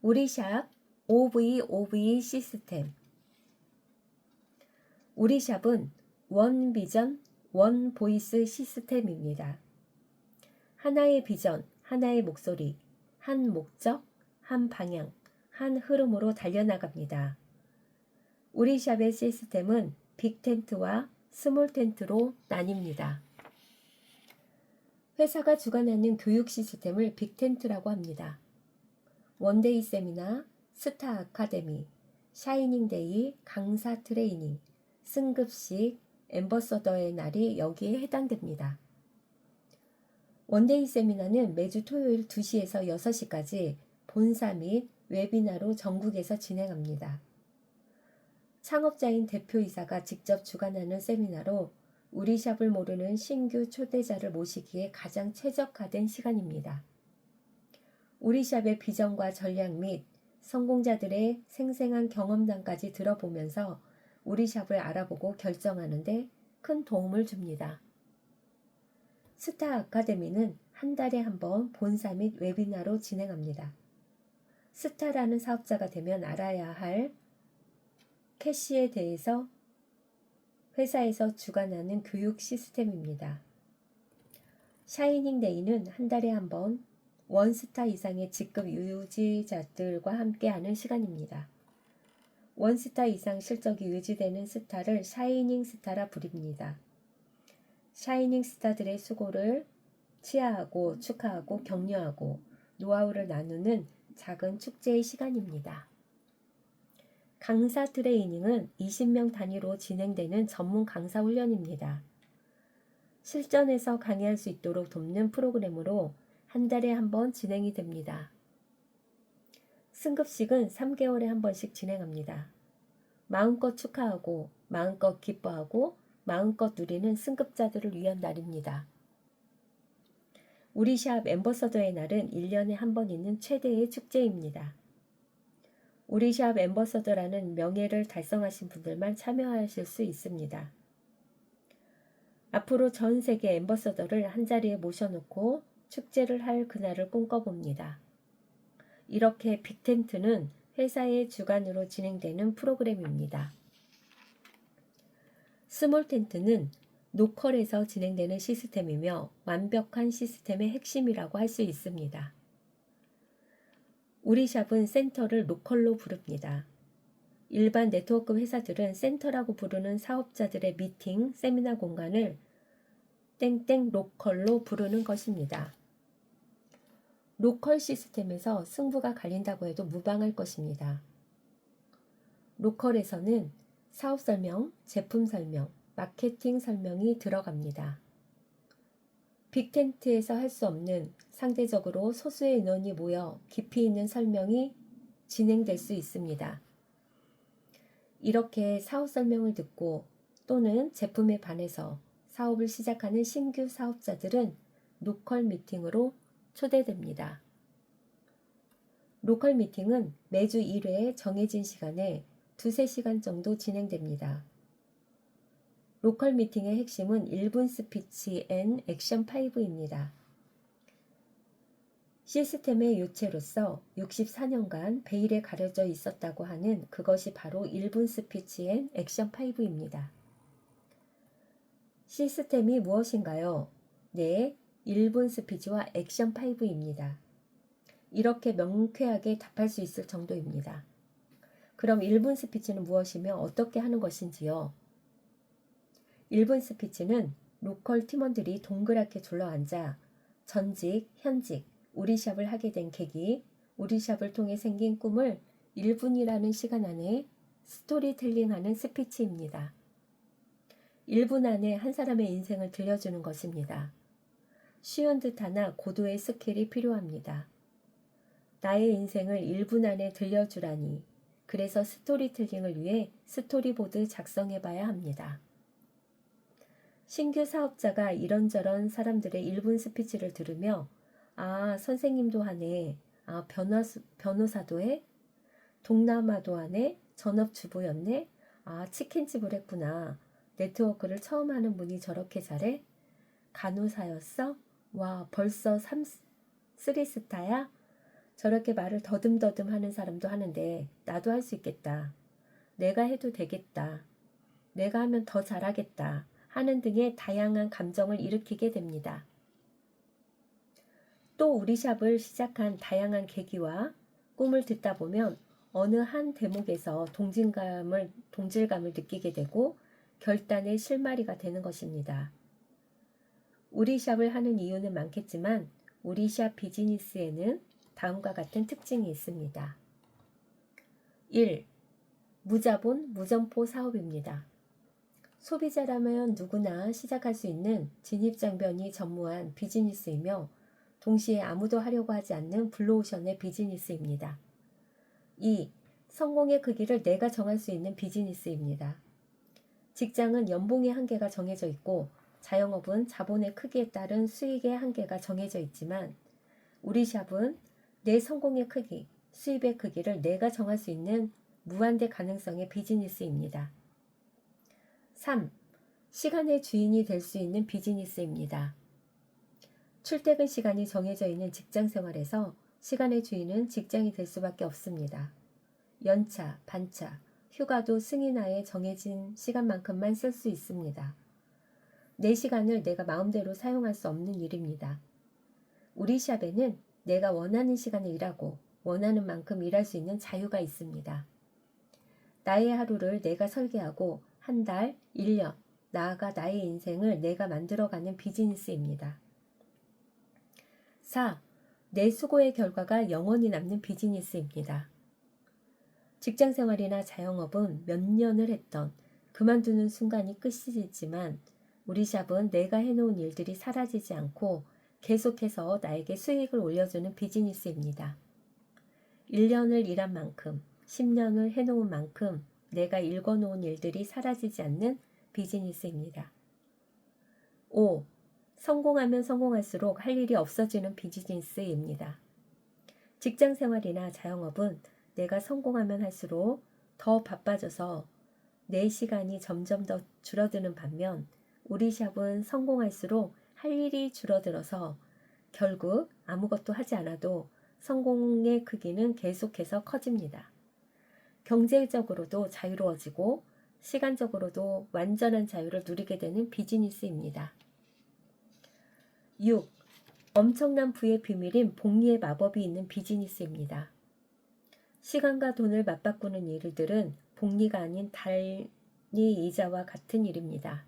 우리 샵 OVOV 시스템. 우리 샵은 원 비전, 원 보이스 시스템입니다. 하나의 비전, 하나의 목소리, 한 목적, 한 방향, 한 흐름으로 달려나갑니다. 우리 샵의 시스템은 빅텐트와 스몰 텐트로 나뉩니다. 회사가 주관하는 교육 시스템을 빅텐트라고 합니다. 원데이 세미나, 스타 아카데미, 샤이닝데이, 강사 트레이닝, 승급식, 앰버서더의 날이 여기에 해당됩니다. 원데이 세미나는 매주 토요일 2시에서 6시까지 본사 및 웨비나로 전국에서 진행합니다. 창업자인 대표이사가 직접 주관하는 세미나로 우리 샵을 모르는 신규 초대자를 모시기에 가장 최적화된 시간입니다. 우리 샵의 비전과 전략 및 성공자들의 생생한 경험담까지 들어보면서 우리 샵을 알아보고 결정하는 데 큰 도움을 줍니다. 스타 아카데미는 한 달에 한 번 본사 및 웨비나로 진행합니다. 스타라는 사업자가 되면 알아야 할 캐시에 대해서 회사에서 주관하는 교육 시스템입니다. 샤이닝데이는 한 달에 한 번 원스타 이상의 직급 유지자들과 함께하는 시간입니다. 원스타 이상 실적이 유지되는 스타를 샤이닝 스타라 부릅니다. 샤이닝 스타들의 수고를 치하하고 축하하고 격려하고 노하우를 나누는 작은 축제의 시간입니다. 강사 트레이닝은 20명 단위로 진행되는 전문 강사 훈련입니다. 실전에서 강의할 수 있도록 돕는 프로그램으로 한 달에 한 번 진행이 됩니다. 승급식은 3개월에 한 번씩 진행합니다. 마음껏 축하하고 마음껏 기뻐하고 마음껏 누리는 승급자들을 위한 날입니다. 우리 샵 앰버서더의 날은 1년에 한 번 있는 최대의 축제입니다. 우리 샵 앰버서더라는 명예를 달성하신 분들만 참여하실 수 있습니다. 앞으로 전 세계 앰버서더를 한자리에 모셔놓고 축제를 할 그날을 꿈꿔봅니다. 이렇게 빅텐트는 회사의 주관으로 진행되는 프로그램입니다. 스몰 텐트는 로컬에서 진행되는 시스템이며 완벽한 시스템의 핵심이라고 할 수 있습니다. 우리 샵은 센터를 로컬로 부릅니다. 일반 네트워크 회사들은 센터라고 부르는 사업자들의 미팅, 세미나 공간을 땡땡 로컬로 부르는 것입니다. 로컬 시스템에서 승부가 갈린다고 해도 무방할 것입니다. 로컬에서는 사업 설명, 제품 설명, 마케팅 설명이 들어갑니다. 빅텐트에서 할 수 없는 상대적으로 소수의 인원이 모여 깊이 있는 설명이 진행될 수 있습니다. 이렇게 사업 설명을 듣고 또는 제품에 반해서 사업을 시작하는 신규 사업자들은 로컬 미팅으로 초대됩니다. 로컬 미팅은 매주 1회 정해진 시간에 2-3시간 정도 진행됩니다. 로컬 미팅의 핵심은 1분 스피치 앤 액션 5입니다. 시스템의 요체로서 64년간 베일에 가려져 있었다고 하는 그것이 바로 1분 스피치 앤 액션 5입니다. 시스템이 무엇인가요? 네, 1분 스피치와 액션 5입니다. 이렇게 명쾌하게 답할 수 있을 정도입니다. 그럼 1분 스피치는 무엇이며 어떻게 하는 것인지요? 1분 스피치는 로컬 팀원들이 동그랗게 둘러앉아 전직, 현직, 우리 샵을 하게 된 계기, 우리 샵을 통해 생긴 꿈을 1분이라는 시간 안에 스토리텔링하는 스피치입니다. 1분 안에 한 사람의 인생을 들려주는 것입니다. 쉬운 듯하나 고도의 스킬이 필요합니다. 나의 인생을 1분 안에 들려주라니. 그래서 스토리텔링을 위해 스토리보드 작성해봐야 합니다. 신규 사업자가 이런저런 사람들의 1분 스피치를 들으며 아, 선생님도 하네. 아, 변호사도 해? 동남아도 하네? 전업주부였네? 아, 치킨집을 했구나. 네트워크를 처음 하는 분이 저렇게 잘해? 간호사였어? 와, 벌써 3스타야? 저렇게 말을 더듬더듬 하는 사람도 하는데 나도 할 수 있겠다. 내가 해도 되겠다. 내가 하면 더 잘하겠다. 하는 등의 다양한 감정을 일으키게 됩니다. 또 우리 샵을 시작한 다양한 계기와 꿈을 듣다 보면 어느 한 대목에서 동질감을 느끼게 되고 결단의 실마리가 되는 것입니다. 우리 샵을 하는 이유는 많겠지만 우리 샵 비즈니스에는 다음과 같은 특징이 있습니다. 1. 무자본, 무점포 사업입니다. 소비자라면 누구나 시작할 수 있는 진입장벽이 전무한 비즈니스이며 동시에 아무도 하려고 하지 않는 블루오션의 비즈니스입니다. 2. 성공의 크기를 내가 정할 수 있는 비즈니스입니다. 직장은 연봉의 한계가 정해져 있고 자영업은 자본의 크기에 따른 수익의 한계가 정해져 있지만 우리 샵은 내 성공의 크기, 수입의 크기를 내가 정할 수 있는 무한대 가능성의 비즈니스입니다. 3. 시간의 주인이 될 수 있는 비즈니스입니다. 출퇴근 시간이 정해져 있는 직장 생활에서 시간의 주인은 직장이 될 수밖에 없습니다. 연차, 반차, 휴가도 승인하에 정해진 시간만큼만 쓸 수 있습니다. 내 시간을 내가 마음대로 사용할 수 없는 일입니다. 우리 샵에는 내가 원하는 시간에 일하고 원하는 만큼 일할 수 있는 자유가 있습니다. 나의 하루를 내가 설계하고 한 달, 1년, 나아가 나의 인생을 내가 만들어가는 비즈니스입니다. 4. 내 수고의 결과가 영원히 남는 비즈니스입니다. 직장생활이나 자영업은 몇 년을 했던 그만두는 순간이 끝이지만 우리 샵은 내가 해놓은 일들이 사라지지 않고 계속해서 나에게 수익을 올려주는 비즈니스입니다. 1년을 일한 만큼, 10년을 해놓은 만큼 내가 읽어놓은 일들이 사라지지 않는 비즈니스입니다. 5. 성공하면 성공할수록 할 일이 없어지는 비즈니스입니다. 직장생활이나 자영업은 내가 성공하면 할수록 더 바빠져서 내 시간이 점점 더 줄어드는 반면 우리 샵은 성공할수록 할 일이 줄어들어서 결국 아무것도 하지 않아도 성공의 크기는 계속해서 커집니다. 경제적으로도 자유로워지고 시간적으로도 완전한 자유를 누리게 되는 비즈니스입니다. 6. 엄청난 부의 비밀인 복리의 마법이 있는 비즈니스입니다. 시간과 돈을 맞바꾸는 일들은 복리가 아닌 달리 이자와 같은 일입니다.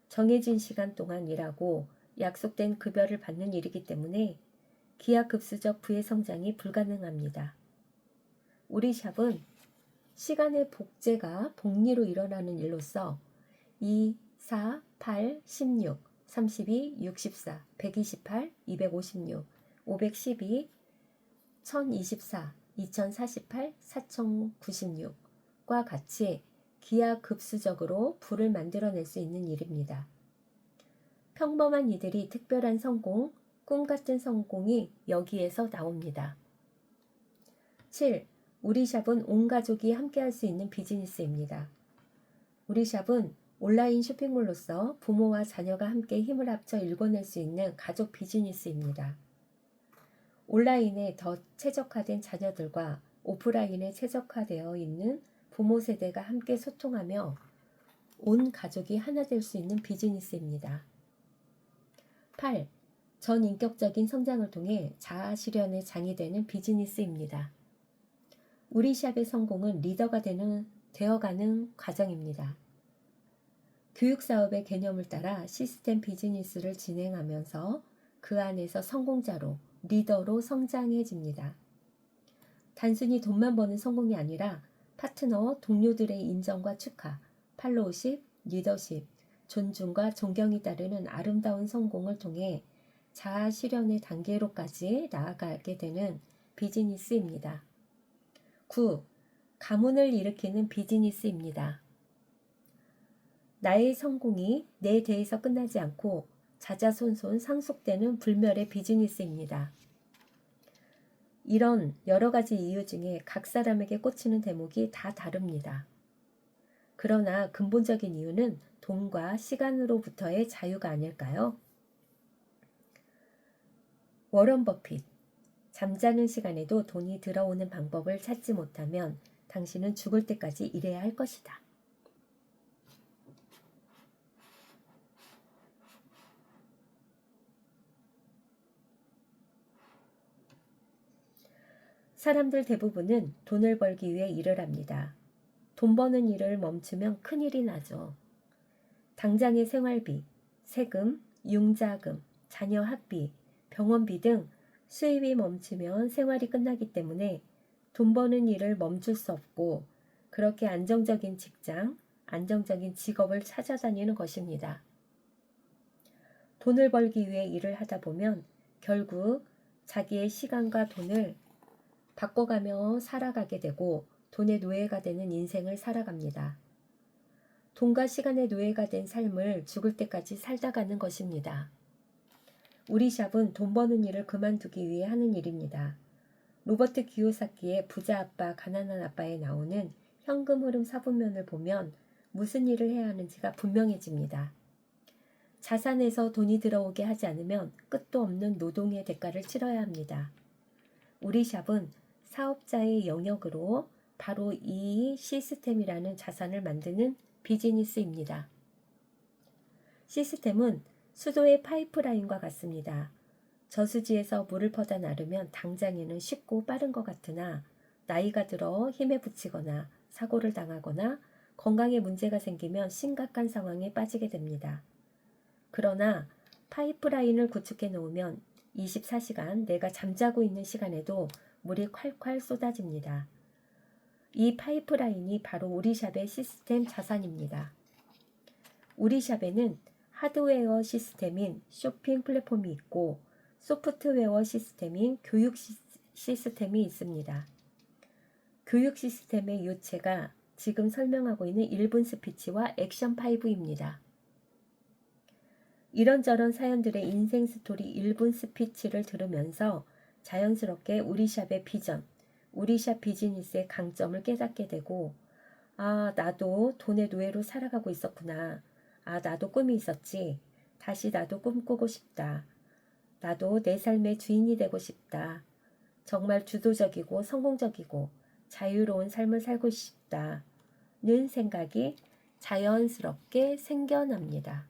정해진 시간 동안 일하고 약속된 급여를 받는 일이기 때문에 기하급수적 부의 성장이 불가능합니다. 우리 샵은 시간의 복제가 복리로 일어나는 일로서 2, 4, 8, 16, 32, 64, 128, 256, 512, 1024, 2048, 4096과 같이 기하급수적으로 부를 만들어낼 수 있는 일입니다. 평범한 이들이 특별한 성공, 꿈같은 성공이 여기에서 나옵니다. 7. 우리 샵은 온 가족이 함께할 수 있는 비즈니스입니다. 우리 샵은 온라인 쇼핑몰로서 부모와 자녀가 함께 힘을 합쳐 일궈낼 수 있는 가족 비즈니스입니다. 온라인에 더 최적화된 자녀들과 오프라인에 최적화되어 있는 부모 세대가 함께 소통하며 온 가족이 하나 될 수 있는 비즈니스입니다. 8. 전인격적인 성장을 통해 자아 실현의 장이 되는 비즈니스입니다. 우리 샵의 성공은 리더가 되어가는 과정입니다. 교육사업의 개념을 따라 시스템 비즈니스를 진행하면서 그 안에서 성공자로, 리더로 성장해집니다. 단순히 돈만 버는 성공이 아니라 파트너, 동료들의 인정과 축하, 팔로우십, 리더십, 존중과 존경이 따르는 아름다운 성공을 통해 자아 실현의 단계로까지 나아가게 되는 비즈니스입니다. 9. 가문을 일으키는 비즈니스입니다. 나의 성공이 내 대에서 끝나지 않고 자자손손 상속되는 불멸의 비즈니스입니다. 이런 여러 가지 이유 중에 각 사람에게 꽂히는 대목이 다 다릅니다. 그러나 근본적인 이유는 돈과 시간으로부터의 자유가 아닐까요? 워런 버핏, 잠자는 시간에도 돈이 들어오는 방법을 찾지 못하면 당신은 죽을 때까지 일해야 할 것이다. 사람들 대부분은 돈을 벌기 위해 일을 합니다. 돈 버는 일을 멈추면 큰일이 나죠. 당장의 생활비, 세금, 융자금, 자녀 학비, 병원비 등 수입이 멈추면 생활이 끝나기 때문에 돈 버는 일을 멈출 수 없고 그렇게 안정적인 직장, 안정적인 직업을 찾아다니는 것입니다. 돈을 벌기 위해 일을 하다 보면 결국 자기의 시간과 돈을 바꿔가며 살아가게 되고 돈의 노예가 되는 인생을 살아갑니다. 돈과 시간의 노예가 된 삶을 죽을 때까지 살다 가는 것입니다. 우리 샵은 돈 버는 일을 그만두기 위해 하는 일입니다. 로버트 기요사키의 부자 아빠, 가난한 아빠에 나오는 현금 흐름 사분면을 보면 무슨 일을 해야 하는지가 분명해집니다. 자산에서 돈이 들어오게 하지 않으면 끝도 없는 노동의 대가를 치러야 합니다. 우리 샵은 사업자의 영역으로 바로 이 시스템이라는 자산을 만드는 비즈니스입니다. 시스템은 수도의 파이프라인과 같습니다. 저수지에서 물을 퍼다 나르면 당장에는 쉽고 빠른 것 같으나 나이가 들어 힘에 부치거나 사고를 당하거나 건강에 문제가 생기면 심각한 상황에 빠지게 됩니다. 그러나 파이프라인을 구축해 놓으면 24시간 내가 잠자고 있는 시간에도 물이 콸콸 쏟아집니다. 이 파이프라인이 바로 우리 샵의 시스템 자산입니다. 우리 샵에는 하드웨어 시스템인 쇼핑 플랫폼이 있고 소프트웨어 시스템인 교육 시스템이 있습니다. 교육 시스템의 요체가 지금 설명하고 있는 1분 스피치와 액션 5입니다. 이런저런 사연들의 인생 스토리 1분 스피치를 들으면서 자연스럽게 우리 샵의 비전, 우리 샵 비즈니스의 강점을 깨닫게 되고 아, 나도 돈의 노예로 살아가고 있었구나. 아, 나도 꿈이 있었지. 다시 나도 꿈꾸고 싶다. 나도 내 삶의 주인이 되고 싶다. 정말 주도적이고 성공적이고 자유로운 삶을 살고 싶다는 생각이 자연스럽게 생겨납니다.